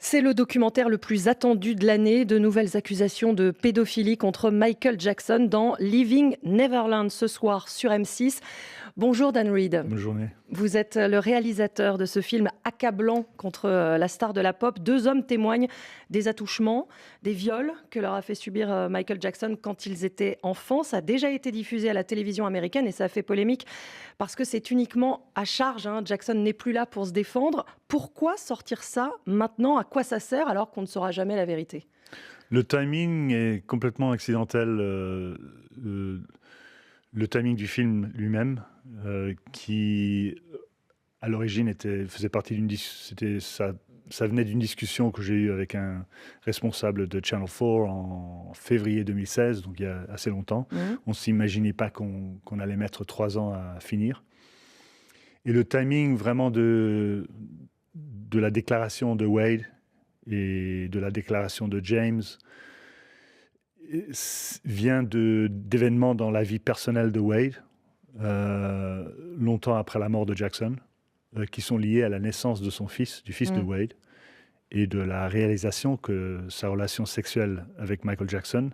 C'est le documentaire le plus attendu de l'année. De nouvelles accusations de pédophilie contre Michael Jackson dans Leaving Neverland ce soir sur M6. Bonjour Dan Reed. Bonne journée. Vous êtes le réalisateur de ce film accablant contre la star de la pop. 2 hommes témoignent des attouchements, des viols que leur a fait subir Michael Jackson quand ils étaient enfants. Ça a déjà été diffusé à la télévision américaine et ça a fait polémique parce que c'est uniquement à charge. Jackson n'est plus là pour se défendre. Pourquoi sortir ça maintenant ? À quoi ça sert alors qu'on ne saura jamais la vérité ? Le timing est complètement accidentel. Le timing du film lui-même, qui à l'origine faisait partie ça venait d'une discussion que j'ai eue avec un responsable de Channel 4 en février 2016, donc il y a assez longtemps. On ne s'imaginait pas qu'on allait mettre 3 ans à finir. Et le timing vraiment de la déclaration de Wade et de la déclaration de James vient d'événements dans la vie personnelle de Wade, longtemps après la mort de Jackson, qui sont liés à la naissance de son fils, du fils de Wade, et de la réalisation que sa relation sexuelle avec Michael Jackson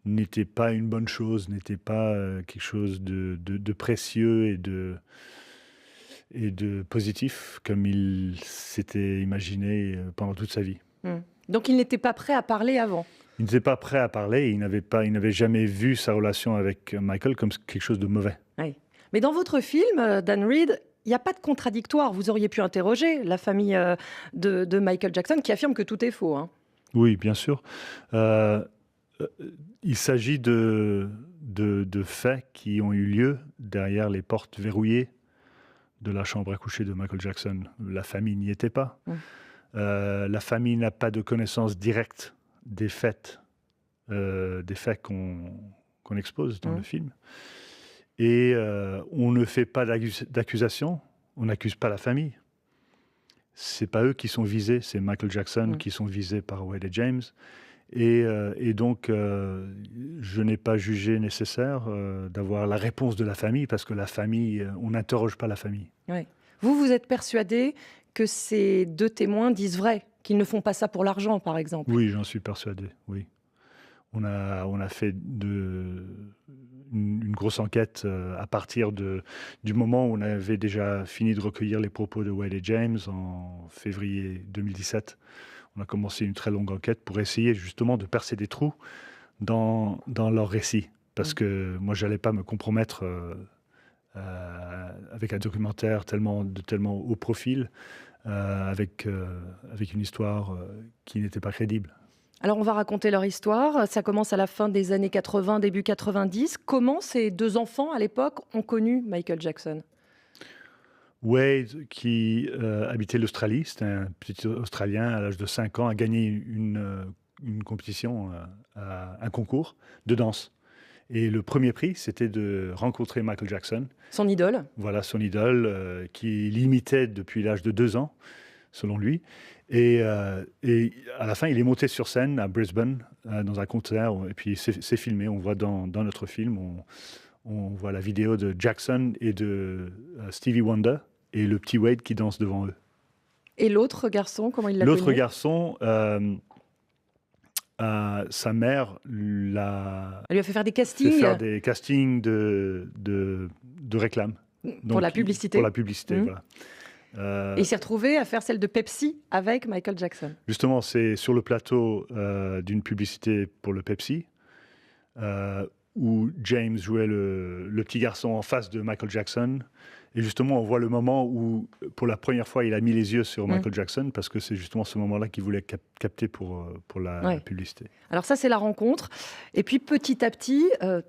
n'était pas une bonne chose, n'était pas quelque chose de précieux et de positif, comme il s'était imaginé pendant toute sa vie. Donc il n'était pas prêt à parler avant ? Il n'était pas prêt à parler, il n'avait jamais vu sa relation avec Michael comme quelque chose de mauvais. Oui. Mais dans votre film, Dan Reed, il n'y a pas de contradictoire. Vous auriez pu interroger la famille de Michael Jackson qui affirme que tout est faux. Oui, bien sûr. Il s'agit de faits qui ont eu lieu derrière les portes verrouillées de la chambre à coucher de Michael Jackson. La famille n'y était pas. La famille n'a pas de connaissance directe des faits qu'on expose dans le film. Et on ne fait pas d'accusation, on n'accuse pas la famille. C'est pas eux qui sont visés, c'est Michael Jackson qui sont visés par Wade et James. Et donc, je n'ai pas jugé nécessaire d'avoir la réponse de la famille, parce que la famille, on n'interroge pas la famille. Oui. Vous êtes persuadé que ces 2 témoins disent vrai, qu'ils ne font pas ça pour l'argent, par exemple ? Oui, j'en suis persuadé, oui. On a fait une grosse enquête à partir du moment où on avait déjà fini de recueillir les propos de Wade et James en février 2017. On a commencé une très longue enquête pour essayer justement de percer des trous dans leur récit. Parce que moi, je n'allais pas me compromettre avec un documentaire de tellement haut profil, avec une histoire qui n'était pas crédible. Alors, on va raconter leur histoire. Ça commence à la fin des années 80, début 90. Comment ces 2 enfants, à l'époque, ont connu Michael Jackson ? Wade, qui habitait l'Australie, c'était un petit Australien à l'âge de 5 ans, a gagné une compétition, un concours de danse. Et le premier prix, c'était de rencontrer Michael Jackson. Son idole. Voilà, son idole, qui l'imitait depuis l'âge de 2 ans, selon lui. Et à la fin, il est monté sur scène à Brisbane, dans un concert, et puis c'est filmé. On voit dans notre film, on voit la vidéo de Jackson et de Stevie Wonder, et le petit Wade qui danse devant eux. Et l'autre garçon, comment il l'a connu ? L'autre garçon, sa mère elle lui a fait faire des castings. fait faire des castings de réclame. Pour la publicité. Pour la publicité, voilà. Et il s'est retrouvé à faire celle de Pepsi avec Michael Jackson. Justement, c'est sur le plateau d'une publicité pour le Pepsi, où James jouait le petit garçon en face de Michael Jackson. Et justement, on voit le moment où, pour la première fois, il a mis les yeux sur Michael Jackson, parce que c'est justement ce moment-là qu'il voulait capter pour la publicité. Alors ça, c'est la rencontre. Et puis, petit à petit,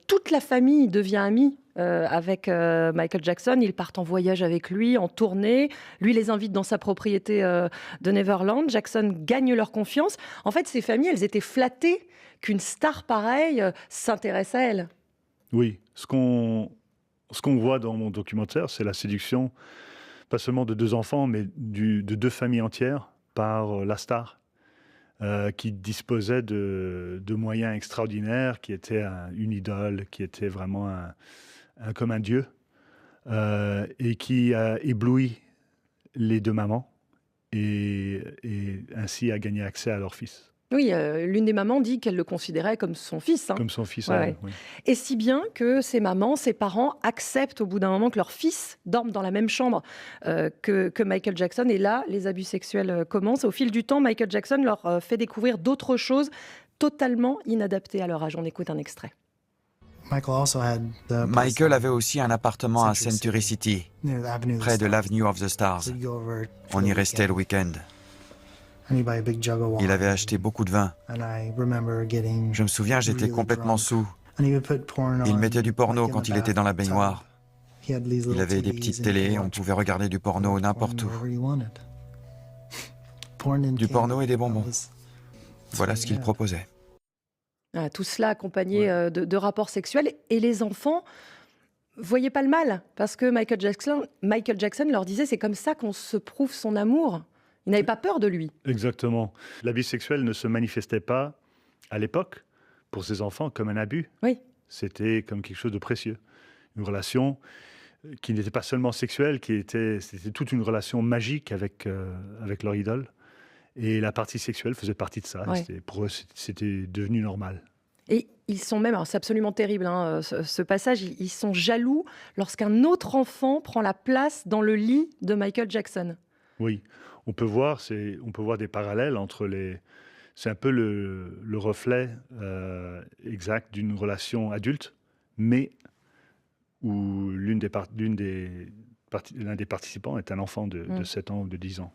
toute la famille devient amie avec Michael Jackson. Ils partent en voyage avec lui, en tournée. Lui les invite dans sa propriété de Neverland. Jackson gagne leur confiance. En fait, ces familles, elles étaient flattées qu'une star pareille s'intéresse à elles. Oui, ce qu'on voit dans mon documentaire, c'est la séduction, pas seulement de 2 enfants, mais de 2 familles entières par la star, qui disposait de moyens extraordinaires, qui était une idole, qui était vraiment comme un dieu, et qui a ébloui les 2 mamans, et ainsi à gagner accès à leur fils. Oui, l'une des mamans dit qu'elle le considérait comme son fils, hein. Comme son fils Ouais, à ouais. elle, oui. Et si bien que ces mamans, ces parents acceptent au bout d'un moment que leur fils dorme dans la même chambre que Michael Jackson. Et là, les abus sexuels commencent. Au fil du temps, Michael Jackson leur fait découvrir d'autres choses totalement inadaptées à leur âge. On écoute un extrait. Michael avait aussi un appartement à Century City, près de l'Avenue of the Stars. On y restait le week-end. Il avait acheté beaucoup de vin. Je me souviens, j'étais complètement saoul. Il mettait du porno quand il était dans la baignoire. Il avait des petites télés, on pouvait regarder du porno n'importe où. Du porno et des bonbons. Voilà ce qu'il proposait. Ah, tout cela accompagné de rapports sexuels. Et les enfants voyaient pas le mal, parce que Michael Jackson leur disait c'est comme ça qu'on se prouve son amour. Ils n'avaient pas peur de lui. Exactement. L'abus sexuel ne se manifestait pas, à l'époque, pour ces enfants, comme un abus. Oui. C'était comme quelque chose de précieux. Une relation qui n'était pas seulement sexuelle, c'était toute une relation magique avec leur idole. Et la partie sexuelle faisait partie de ça. Ouais. Pour eux, c'était devenu normal. Et ils sont même, alors c'est absolument terrible, hein, ce passage, ils sont jaloux lorsqu'un autre enfant prend la place dans le lit de Michael Jackson. Oui, on peut voir des parallèles entre les... C'est un peu le reflet exact d'une relation adulte, mais où l'un des participants est un enfant de 7 ans ou de 10 ans.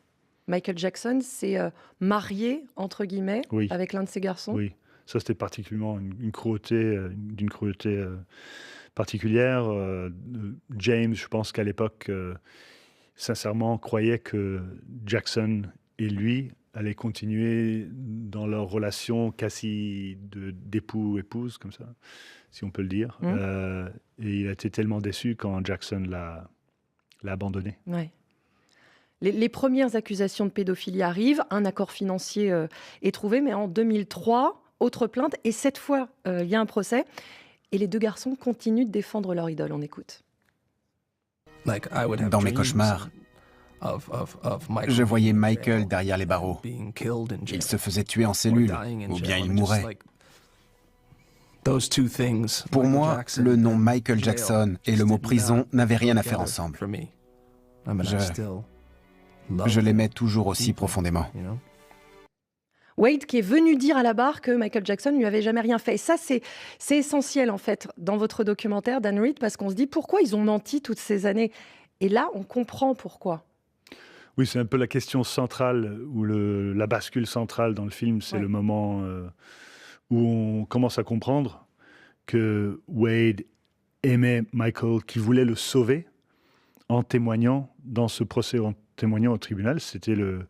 Michael Jackson s'est marié, entre guillemets, Oui. avec l'un de ses garçons. Oui, ça c'était particulièrement une cruauté, d'une cruauté particulière. James, je pense qu'à l'époque, sincèrement, croyait que Jackson et lui allaient continuer dans leur relation quasi d'époux-épouse, comme ça, si on peut le dire. Et il a été tellement déçu quand Jackson l'a abandonné. Ouais. Les premières accusations de pédophilie arrivent, un accord financier est trouvé, mais en 2003, autre plainte, et cette fois, il y a un procès, et les deux garçons continuent de défendre leur idole. On écoute. Dans mes cauchemars, je voyais Michael derrière les barreaux. Il se faisait tuer en cellule, ou bien il mourait. Pour moi, le nom Michael Jackson et le mot prison n'avaient rien à faire ensemble. Je l'aimais toujours aussi profondément. Wade qui est venu dire à la barre que Michael Jackson ne lui avait jamais rien fait. Et ça, c'est essentiel en fait dans votre documentaire, Dan Reed, parce qu'on se dit pourquoi ils ont menti toutes ces années. Et là, on comprend pourquoi. Oui, c'est un peu la question centrale, ou la bascule centrale dans le film. C'est le moment où on commence à comprendre que Wade aimait Michael, qui voulait le sauver en témoignant dans ce procès, en témoignant au tribunal. C'était le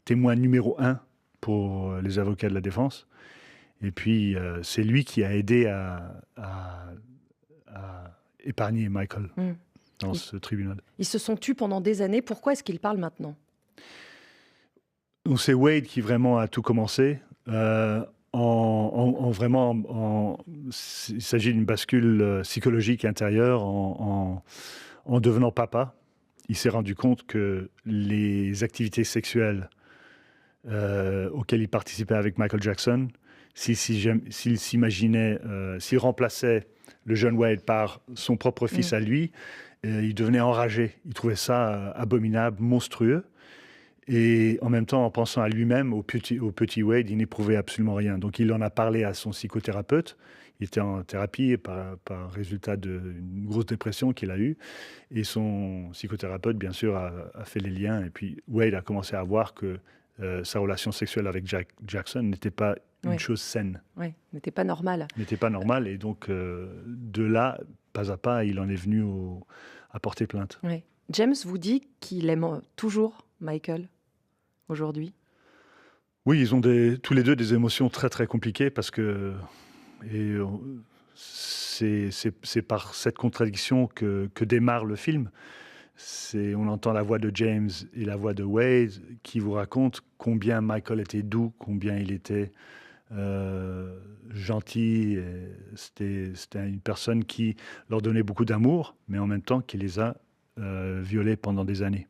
témoin numéro 1 pour les avocats de la défense. Et puis, c'est lui qui a aidé à épargner Michael dans ce tribunal. Ils se sont tus pendant des années. Pourquoi est-ce qu'ils parlent maintenant? Donc, c'est Wade qui vraiment a tout commencé. Il s'agit d'une bascule psychologique intérieure en devenant papa. Il s'est rendu compte que les activités sexuelles auxquelles il participait avec Michael Jackson, s'il s'imaginait, s'il remplaçait le jeune Wade par son propre fils à lui, il devenait enragé. Il trouvait ça abominable, monstrueux. Et en même temps, en pensant à lui-même, au petit Wade, il n'éprouvait absolument rien. Donc il en a parlé à son psychothérapeute. Il était en thérapie par résultat d'une grosse dépression qu'il a eue. Et son psychothérapeute, bien sûr, a fait les liens. Et puis Wade a commencé à voir que sa relation sexuelle avec Jackson n'était pas une chose saine. Oui, n'était pas normale. N'était pas normale. Et donc, de là, pas à pas, il en est venu à porter plainte. Oui. James vous dit qu'il aime toujours Michael aujourd'hui. Oui, ils ont tous les deux des émotions très, très compliquées parce que c'est par cette contradiction que démarre le film. On entend la voix de James et la voix de Wade qui vous racontent combien Michael était doux, combien il était gentil. C'était une personne qui leur donnait beaucoup d'amour, mais en même temps qui les a violés pendant des années.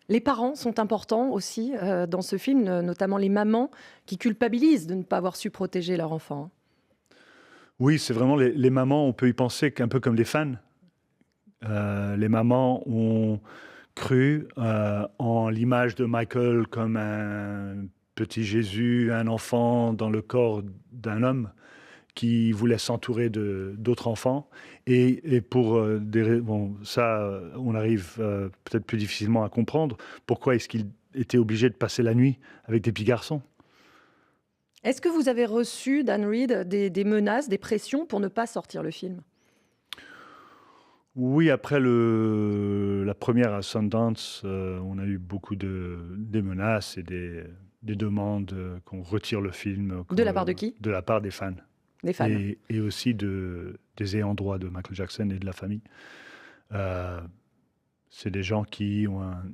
Les parents sont importants aussi dans ce film, notamment les mamans qui culpabilisent de ne pas avoir su protéger leur enfant. Oui, c'est vraiment les mamans, on peut y penser qu'un peu comme les fans. Les mamans ont cru en l'image de Michael comme un petit Jésus, un enfant dans le corps d'un homme qui voulait s'entourer d'autres enfants. Et pour ça, on arrive peut-être plus difficilement à comprendre pourquoi est-ce qu'il était obligé de passer la nuit avec des petits garçons. Est-ce que vous avez reçu, Dan Reed, des menaces, des pressions pour ne pas sortir le film ? Oui, après la première à Sundance, on a eu beaucoup des menaces et des demandes qu'on retire le film. De la part de qui ? De la part des fans. Des fans. Et aussi des ayants droit de Michael Jackson et de la famille. C'est des gens qui ont un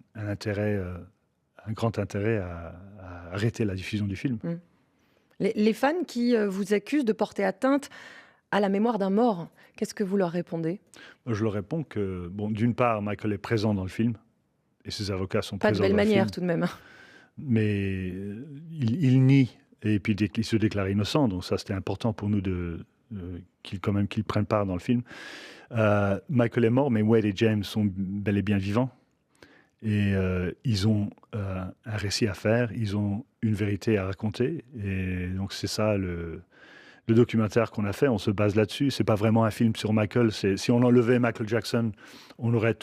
grand intérêt à arrêter la diffusion du film. Les fans qui vous accusent de porter atteinte à la mémoire d'un mort, qu'est-ce que vous leur répondez ? Je leur réponds que, d'une part, Michael est présent dans le film et ses avocats sont présents dans le film. Pas de belle manière tout de même. Mais il nie et puis il se déclare innocent, donc ça c'était important pour nous qu'ils prennent part dans le film. Michael est mort, mais Wade et James sont bel et bien vivants. Et ils ont un récit à faire, ils ont une vérité à raconter. Et donc c'est ça le documentaire qu'on a fait, on se base là-dessus. C'est pas vraiment un film sur Michael. Si on enlevait Michael Jackson, on aurait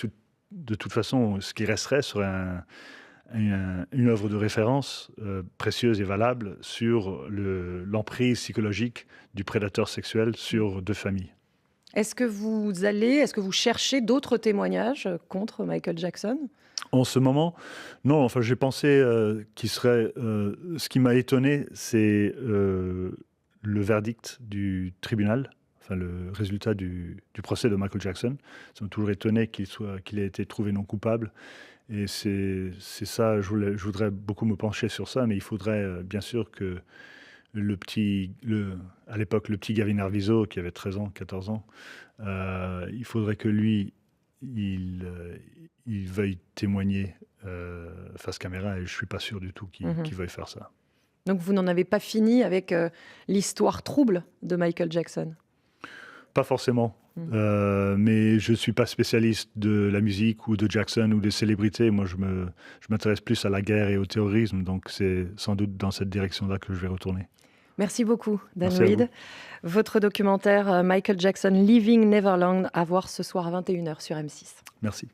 de toute façon, ce qui resterait serait une œuvre de référence précieuse et valable sur l'emprise psychologique du prédateur sexuel sur deux familles. Est-ce que vous cherchez d'autres témoignages contre Michael Jackson ? En ce moment, non. Enfin, j'ai pensé qu'il serait... ce qui m'a étonné, c'est le verdict du tribunal, enfin le résultat du procès de Michael Jackson. Ça m'a toujours étonné qu'il ait été trouvé non coupable. Et c'est ça, je voudrais beaucoup me pencher sur ça, mais il faudrait bien sûr que à l'époque, le petit Gavin Arvizo, qui avait 13 ans, 14 ans, il faudrait que lui, il veuille témoigner face caméra, et je ne suis pas sûr du tout qu'il veuille faire ça. Donc vous n'en avez pas fini avec l'histoire trouble de Michael Jackson ? Pas forcément. Mais je ne suis pas spécialiste de la musique ou de Jackson ou des célébrités. Moi, je m'intéresse plus à la guerre et au terrorisme. Donc, c'est sans doute dans cette direction-là que je vais retourner. Merci beaucoup, Dan Merci Reed. Votre documentaire Michael Jackson, Leaving Neverland, à voir ce soir à 21h sur M6. Merci.